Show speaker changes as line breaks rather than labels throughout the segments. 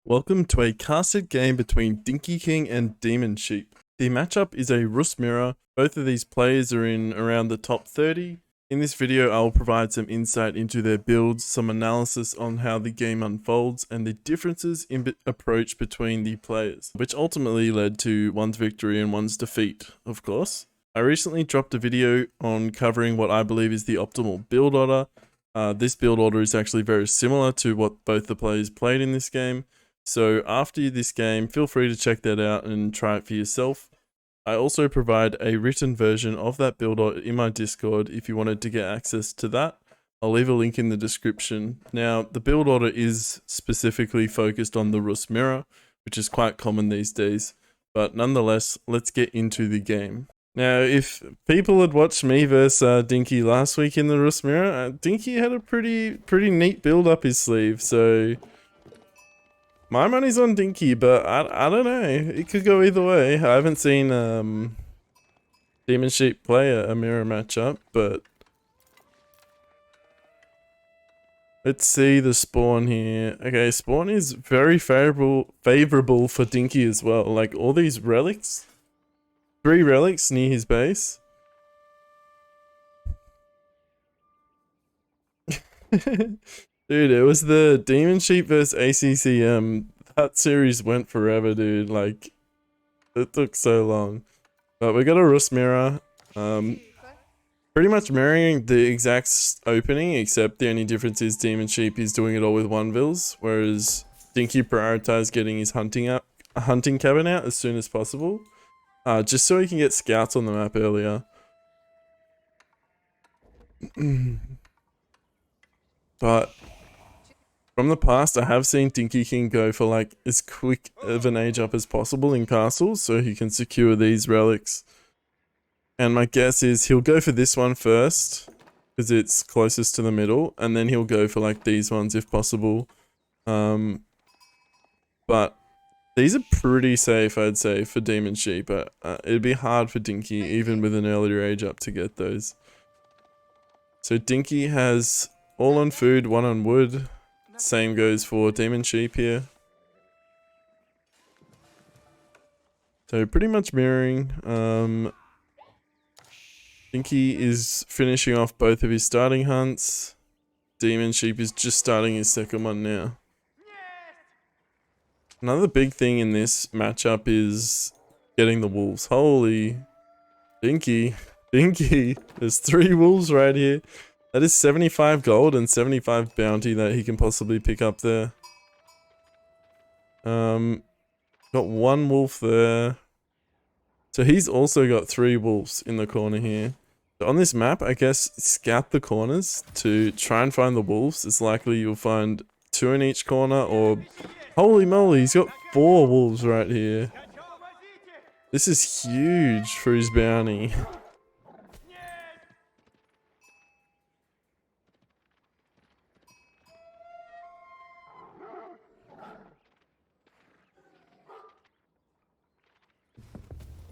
Welcome to a casted game between Dinky King and Demon Sheep. The matchup is a Rus Mirror. Both of these players are in around the top 30. In this video, I'll provide some insight into their builds, some analysis on how the game unfolds, and the differences in approach between the players, which ultimately led to one's victory and one's defeat, of course. I recently dropped a video on covering what I believe is the optimal build order. This build order is actually very similar to what both the players played in this game. So after this game, feel free to check that out and try it for yourself. I also provide a written version of that build order in my Discord if you wanted to get access to that. I'll leave a link in the description. Now, the build order is specifically focused on the Rus Mirror, which is quite common these days. But nonetheless, let's get into the game. Now, if people had watched me versus Dinky last week in the Rus Mirror, Dinky had a pretty neat build up his sleeve, so my money's on Dinky, but I don't know. It could go either way. I haven't seen Demon Sheep play a mirror matchup, but let's see the spawn here. Okay, spawn is very favorable for Dinky as well. Like all these relics, 3 relics near his base. Dude, it was the Demon Sheep vs ACCM. That series went forever, dude. Like, it took so long. But we got a Rus Mirror. Pretty much mirroring the exact opening, except the only difference is Demon Sheep is doing it all with 1-vills, whereas Dinky prioritized getting his hunting cabin out as soon as possible. Just so he can get scouts on the map earlier. But from the past, I have seen Dinky King go for like as quick of an age up as possible in castles so he can secure these relics. And my guess is he'll go for this one first because it's closest to the middle, and then he'll go for like these ones if possible. But these are pretty safe, I'd say, for Demon Sheep. But it'd be hard for Dinky even with an earlier age up to get those. So Dinky has all on food, 1 on wood. Same goes for Demon Sheep here. So pretty much mirroring. Dinky is finishing off both of his starting hunts. Demon Sheep is just starting his second one now. Another big thing in this matchup is getting the wolves. Holy Dinky. There's 3 wolves right here. That is 75 gold and 75 bounty that he can possibly pick up there. Got 1 wolf there. So he's also got 3 wolves in the corner here. So on this map, I guess, scout the corners to try and find the wolves. It's likely you'll find 2 in each corner, or holy moly, he's got 4 wolves right here. This is huge for his bounty.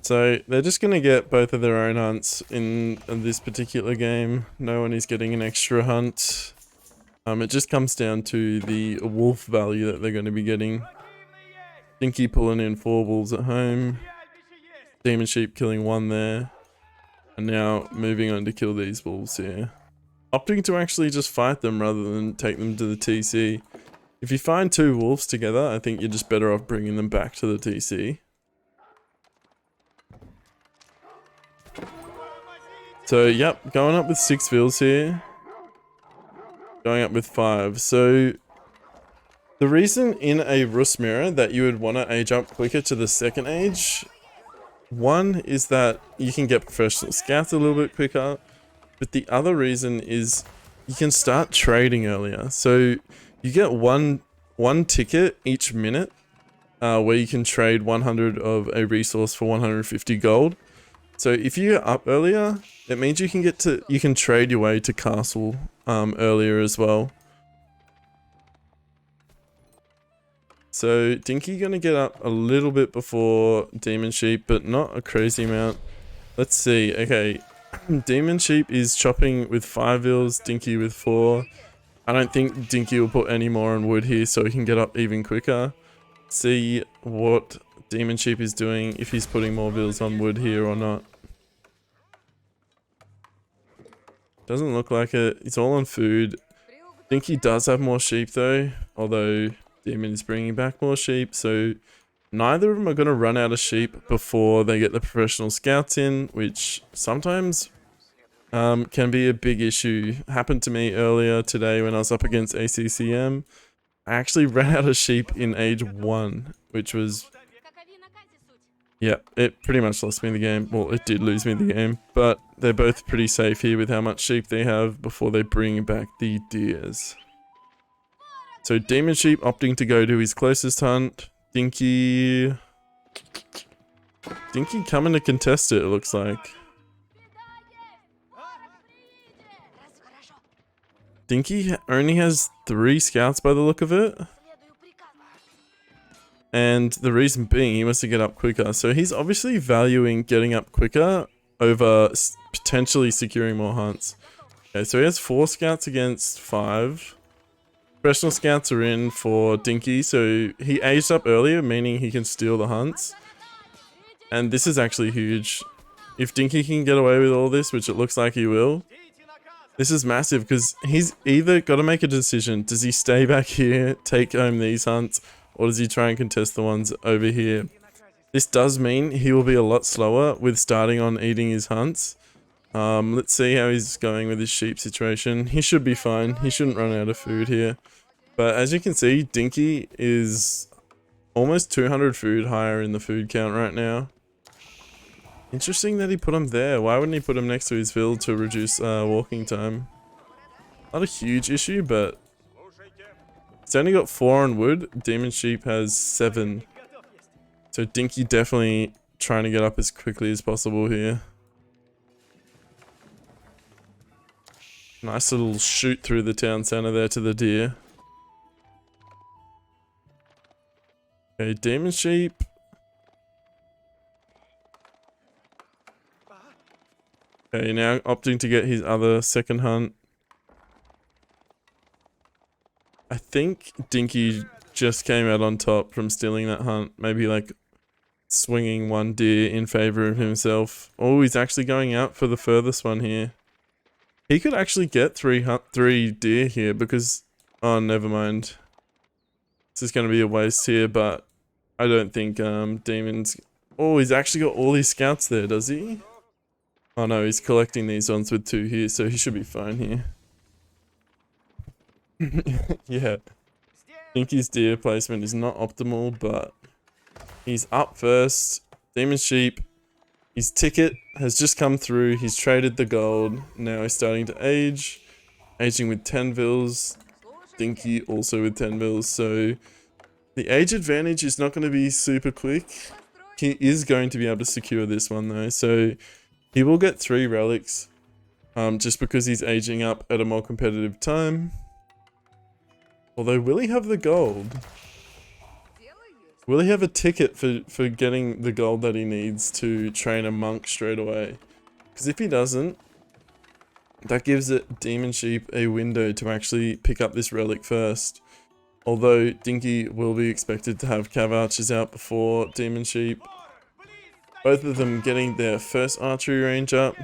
So they're just going to get both of their own hunts in this particular game. No one is getting an extra hunt. It just comes down to the wolf value that they're going to be getting. Dinky pulling in 4 wolves at home. Demon Sheep killing 1 there. And now moving on to kill these wolves here. Opting to actually just fight them rather than take them to the TC. If you find 2 wolves together, I think you're just better off bringing them back to the TC. So, yep, going up with 6 vills here. Going up with 5. So, the reason in a Rus Mirror that you would want to age up quicker to the second age, one is that you can get professional scouts a little bit quicker. But the other reason is you can start trading earlier. So, you get one ticket each minute where you can trade 100 of a resource for 150 gold. So if you get up earlier, it means you can trade your way to castle earlier as well. So Dinky gonna get up a little bit before Demon Sheep, but not a crazy amount. Let's see. Okay, Demon Sheep is chopping with 5 vills, Dinky with 4. I don't think Dinky will put any more on wood here so he can get up even quicker. see what Demon Sheep is doing, if he's putting more bills on wood here or not. Doesn't look like it. It's all on food. I think he does have more sheep though, although Demon is bringing back more sheep, so neither of them are going to run out of sheep before they get the professional scouts in, which sometimes can be a big issue. Happened to me earlier today when I was up against ACCM. I actually ran out of sheep in age 1, which was... yeah, it pretty much lost me the game. Well, it did lose me the game, but they're both pretty safe here with how much sheep they have before they bring back the deers. So Demon Sheep opting to go to his closest hunt. Dinky coming to contest it, it looks like. Dinky only has 3 scouts by the look of it. And the reason being, he wants to get up quicker. So he's obviously valuing getting up quicker over potentially securing more hunts. Okay, so he has 4 scouts against 5. Professional scouts are in for Dinky, so he aged up earlier, meaning he can steal the hunts. And this is actually huge. If Dinky can get away with all this, which it looks like he will, this is massive because he's either got to make a decision. Does he stay back here, take home these hunts, or does he try and contest the ones over here? This does mean he will be a lot slower with starting on eating his hunts. Let's see how he's going with his sheep situation. He should be fine. He shouldn't run out of food here. But as you can see, Dinky is almost 200 food higher in the food count right now. Interesting that he put him there. Why wouldn't he put him next to his field to reduce walking time? Not a huge issue, but he's only got 4 on wood. Demon Sheep has 7. So Dinky definitely trying to get up as quickly as possible here. Nice little shoot through the town center there to the deer. Okay, Demon Sheep. Okay, now opting to get his other second hunt. I think Dinky just came out on top from stealing that hunt. Maybe like swinging 1 deer in favor of himself. Oh, he's actually going out for the furthest one here. He could actually get 3 deer here because... oh, never mind. This is going to be a waste here, but I don't think Demon's... oh, he's actually got all his scouts there, does he? Oh no, he's collecting these ones with 2 here, so he should be fine here. Yeah. I think his deer placement is not optimal, but he's up first. Demon Sheep. His ticket has just come through. He's traded the gold. Now he's starting to age. Aging with 10 vils. Dinky also with 10 vils. So the age advantage is not going to be super quick. He is going to be able to secure this one though. So he will get 3 relics. Just because he's aging up at a more competitive time. Although, will he have the gold? Will he have a ticket for getting the gold that he needs to train a monk straight away? Because if he doesn't, that gives it Demon Sheep a window to actually pick up this relic first. Although Dinky will be expected to have cav archers out before Demon Sheep. Both of them getting their first archery range up.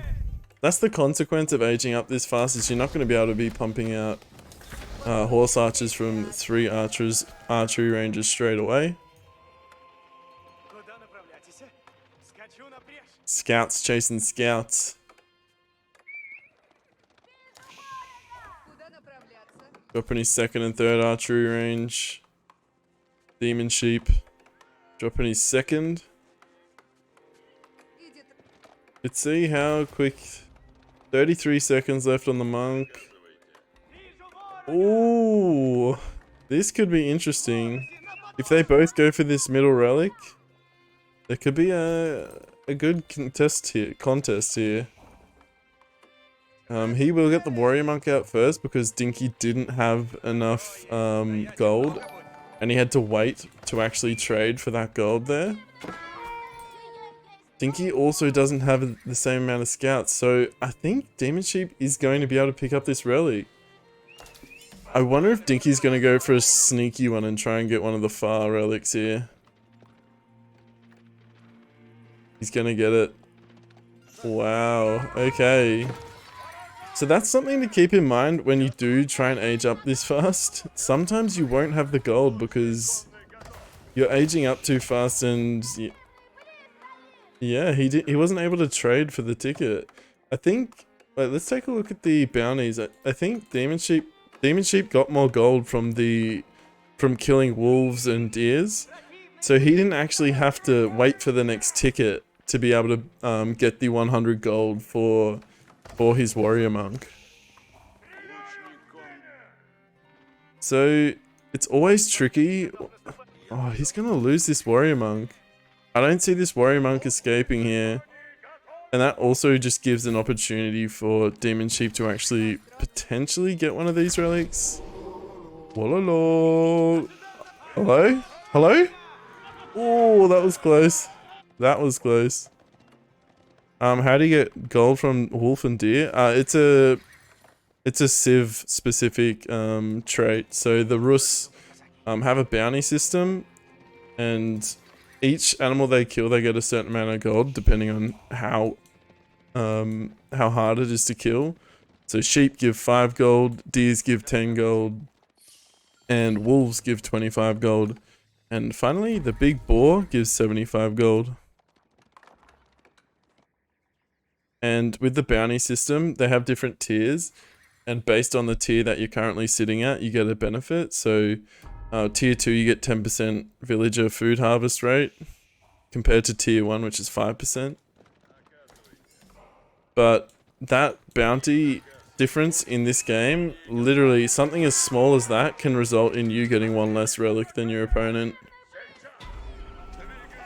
That's the consequence of aging up this fast, is you're not going to be able to be pumping out horse archers from 3 archery ranges straight away. Scouts chasing scouts. Dropping his 2nd and 3rd archery range. Demon Sheep dropping his 2nd. Let's see how quick. 33 seconds left on the monk. Ooh, this could be interesting. If they both go for this middle relic, there could be a good contest here. He will get the warrior monk out first because Dinky didn't have enough gold, and he had to wait to actually trade for that gold there. Dinky also doesn't have the same amount of scouts, so I think Demon Sheep is going to be able to pick up this relic. I wonder if Dinky's gonna go for a sneaky one and try and get one of the far relics here. He's gonna get it. Wow, okay. So that's something to keep in mind when you do try and age up this fast. Sometimes you won't have the gold because you're aging up too fast and yeah, he wasn't able to trade for the ticket. I think, like, let's take a look at the bounties. I think Demon Sheep got more gold from killing wolves and deers. So he didn't actually have to wait for the next ticket to be able to get the 100 gold for his warrior monk. So it's always tricky. Oh, he's gonna lose this warrior monk. I don't see this warrior monk escaping here. And that also just gives an opportunity for Demon Sheep to actually potentially get one of these relics. Hello? Hello? Hello? Oh, that was close. That was close. How do you get gold from wolf and deer? It's a Civ specific trait. So the Rus have a bounty system, and each animal they kill, they get a certain amount of gold depending on how hard it is to kill. So sheep give 5 gold, deers give 10 gold, and wolves give 25 gold. And finally, the big boar gives 75 gold. And with the bounty system, they have different tiers, and based on the tier that you're currently sitting at, you get a benefit. So tier 2, you get 10% villager food harvest rate, compared to tier 1, which is 5%. But that bounty difference in this game, literally something as small as that can result in you getting 1 less relic than your opponent.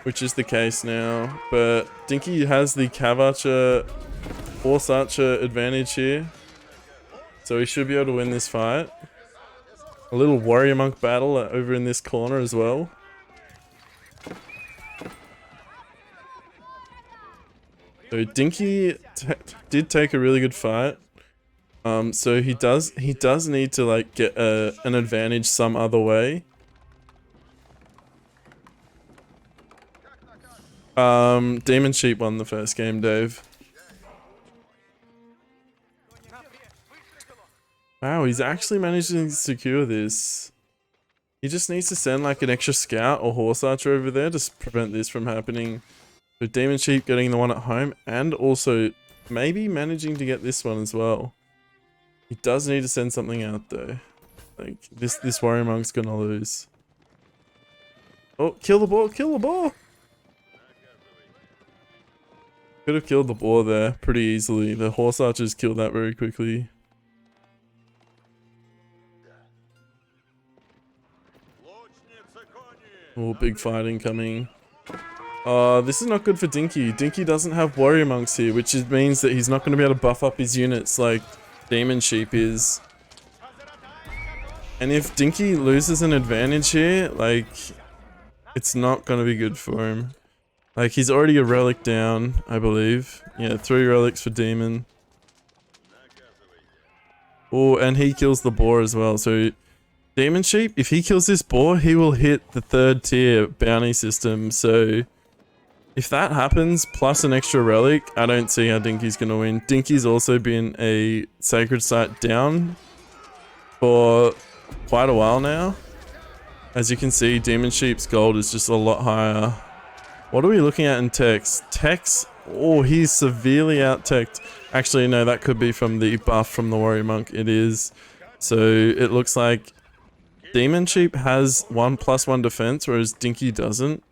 Which is the case now, but Dinky has the Cav Archer, Horse Archer advantage here. So he should be able to win this fight. A little Warrior Monk battle over in this corner as well. So Dinky did take a really good fight. So he does need to like get an advantage some other way. Demon Sheep won the first game, Dave. Wow, he's actually managed to secure this. He just needs to send like an extra scout or horse archer over there to prevent this from happening. So Demon Sheep getting the one at home and also maybe managing to get this one as well. He does need to send something out though. Like this warrior monk's gonna lose. Oh, kill the boar, kill the boar! Could have killed the boar there pretty easily. The horse archers killed that very quickly. Oh, big fighting coming. This is not good for Dinky. Dinky doesn't have warrior monks here, which means that he's not going to be able to buff up his units like Demon Sheep is. And if Dinky loses an advantage here, like, it's not going to be good for him. Like, he's already a relic down, I believe. Yeah, 3 relics for Demon. Oh, and he kills the boar as well. So, Demon Sheep, if he kills this boar, he will hit the 3rd tier bounty system. So, if that happens, plus an extra relic, I don't see how Dinky's going to win. Dinky's also been a sacred site down for quite a while now. As you can see, Demon Sheep's gold is just a lot higher. What are we looking at in Tex? Tex, oh, he's severely out-teched. Actually, no, that could be from the buff from the Warrior Monk. It is. So, it looks like Demon Sheep has 1+1 defense, whereas Dinky doesn't.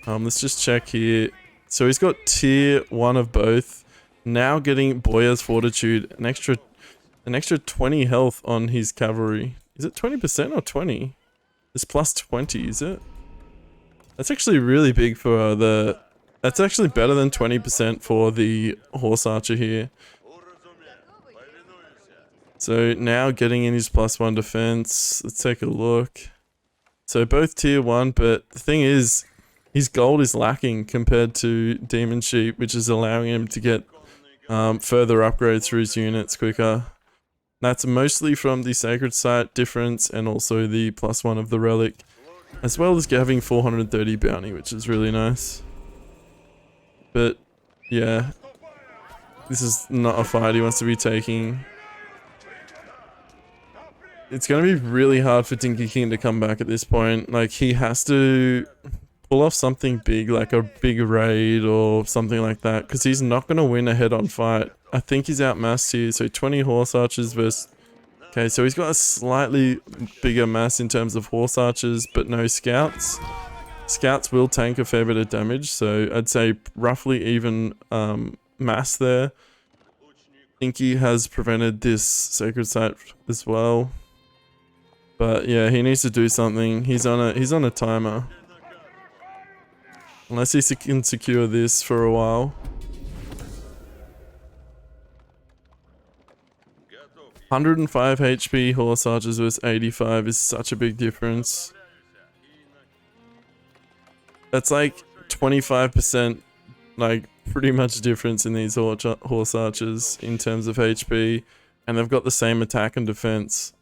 Let's just check here. So, he's got tier 1 of both. Now getting Boya's Fortitude, an extra 20 health on his cavalry. Is it 20% or 20? It's plus 20, is it? That's actually really big for that's actually better than 20% for the horse archer here. So now getting in his +1 defense. Let's take a look. So both tier 1, but the thing is, his gold is lacking compared to Demon Sheep, which is allowing him to get further upgrades through his units quicker. That's mostly from the Sacred Site difference and also the +1 of the relic, as well as having 430 bounty, which is really nice. But yeah, this is not a fight he wants to be taking. It's going to be really hard for Dinky King to come back at this point. Like, he has to pull off something big, like a big raid or something like that, because he's not going to win a head-on fight. I think he's outmassed here, so 20 horse archers versus... Okay, so he's got a slightly bigger mass in terms of horse archers, but no scouts. Scouts will tank a fair bit of damage, so I'd say roughly even mass there. Dinky has prevented this Sacred Site as well. But yeah, he needs to do something. He's on a timer. Unless he can secure this for a while. 105 HP horse archers versus 85 is such a big difference. That's like 25%, like pretty much difference in these horse archers in terms of HP, and they've got the same attack and defense.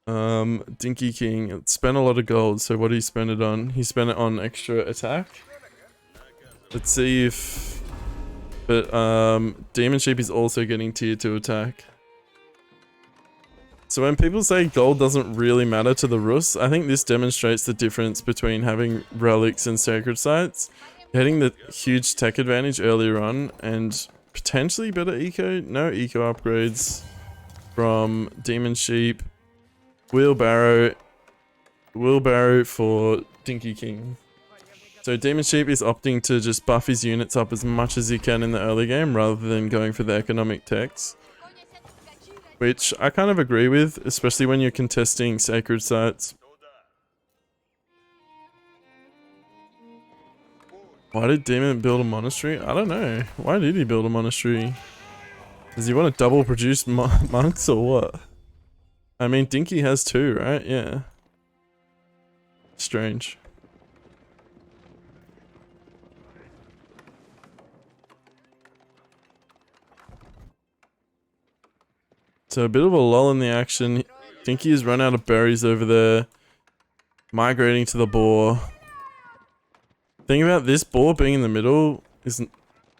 Dinky King spent a lot of gold, so what did he spend it on? He spent it on extra attack. Let's see if... But Demon Sheep is also getting tier 2 attack. So when people say gold doesn't really matter to the Rus, I think this demonstrates the difference between having relics and sacred sites. Getting the huge tech advantage earlier on and potentially better eco. No eco upgrades from Demon Sheep. Wheelbarrow for Dinky King. So Demon Sheep is opting to just buff his units up as much as he can in the early game rather than going for the economic techs. Which I kind of agree with, especially when you're contesting sacred sites. Why did Demon build a monastery? I don't know. Why did he build a monastery? Does he want to double produce monks or what? I mean, Dinky has 2, right? Yeah. Strange. So a bit of a lull in the action. Dinky has run out of berries over there. Migrating to the boar. Thing about this boar being in the middle is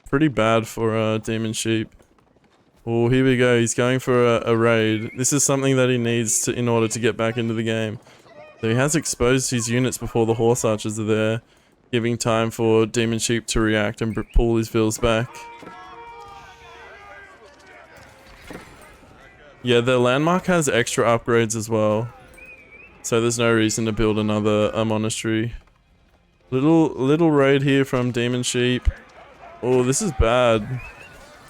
pretty bad for Demon Sheep. Oh, here we go. He's going for a raid. This is something that he needs to in order to get back into the game. So he has exposed his units before the horse archers are there, giving time for Demon Sheep to react and pull his vills back. Yeah, the landmark has extra upgrades as well, so there's no reason to build another monastery. Little raid here from Demon Sheep. Oh, this is bad.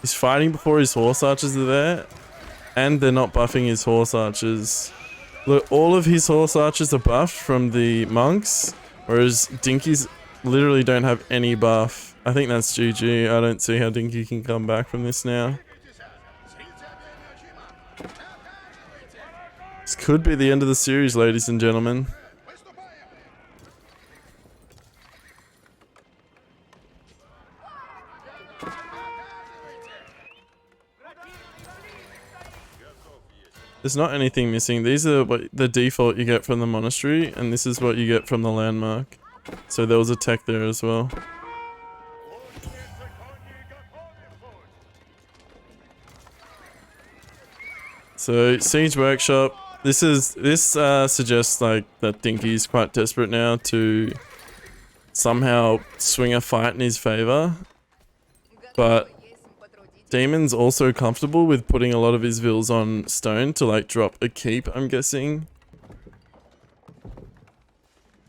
He's fighting before his horse archers are there, and they're not buffing his horse archers. Look, all of his horse archers are buffed from the monks, whereas Dinky's literally don't have any buff. I think that's GG. I don't see how Dinky can come back from this now. This could be the end of the series, ladies and gentlemen. There's not anything missing. These are what the default you get from the monastery, and this is what you get from the landmark. So there was a tech there as well. So Siege Workshop. This suggests like that Dinky's quite desperate now to somehow swing a fight in his favor, but Demon's also comfortable with putting a lot of his vills on stone to like drop a keep, I'm guessing.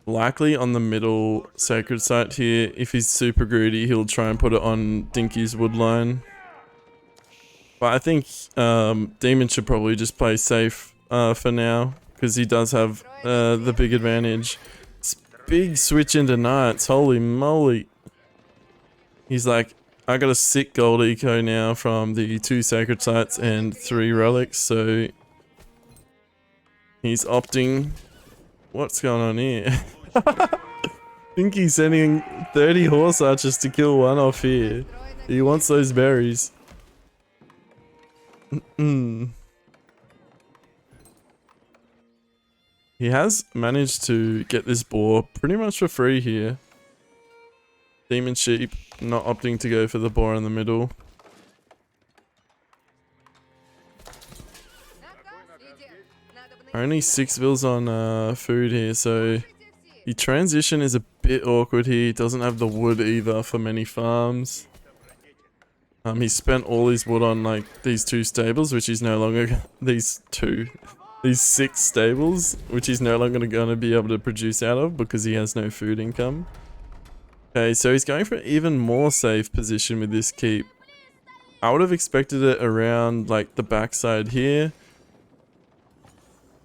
Likely on the middle sacred site here. If he's super greedy, he'll try and put it on Dinky's woodline. But I think Demon should probably just play safe for now, because he does have the big advantage. It's big switch into knights, holy moly. He's like, I got a sick gold eco now from the 2 sacred sites and 3 relics, so he's opting. What's going on here? Think he's sending 30 horse archers to kill one off here. He wants those berries. He has managed to get this boar pretty much for free here. Demon Sheep not opting to go for the boar in the middle. Only 6 bills on food here, so the transition is a bit awkward here. He doesn't have the wood either for many farms. He spent all his wood on like these 2 stables, which he's no longer these 6 stables, which he's no longer going to be able to produce out of because he has no food income. Okay, so he's going for an even more safe position with this keep. I would have expected it around like the backside here.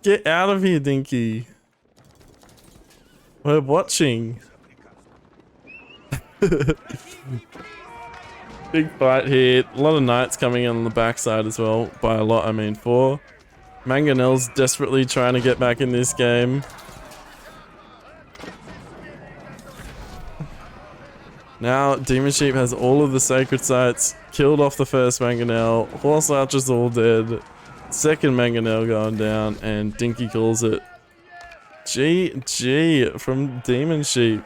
Get out of here, Dinky. We're watching. Big fight here. A lot of knights coming in on the backside as well. By a lot, I mean 4. Mangonel's desperately trying to get back in this game. Now, Demon Sheep has all of the sacred sites. Killed off the first Mangonel. Horse Archer's all dead. Second Mangonel going down. And Dinky calls it. GG from Demon Sheep.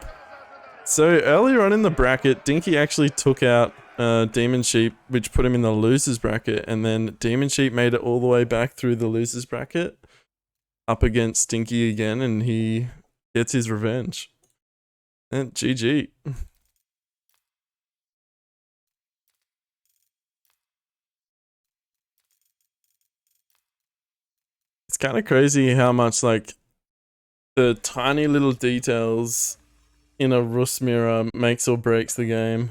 So earlier on in the bracket, Dinky actually took out Demon Sheep, which put him in the losers bracket, and then Demon Sheep made it all the way back through the losers bracket up against Dinky again, and he gets his revenge. And GG. It's kind of crazy how much like the tiny little details in a Rus Mirror makes or breaks the game.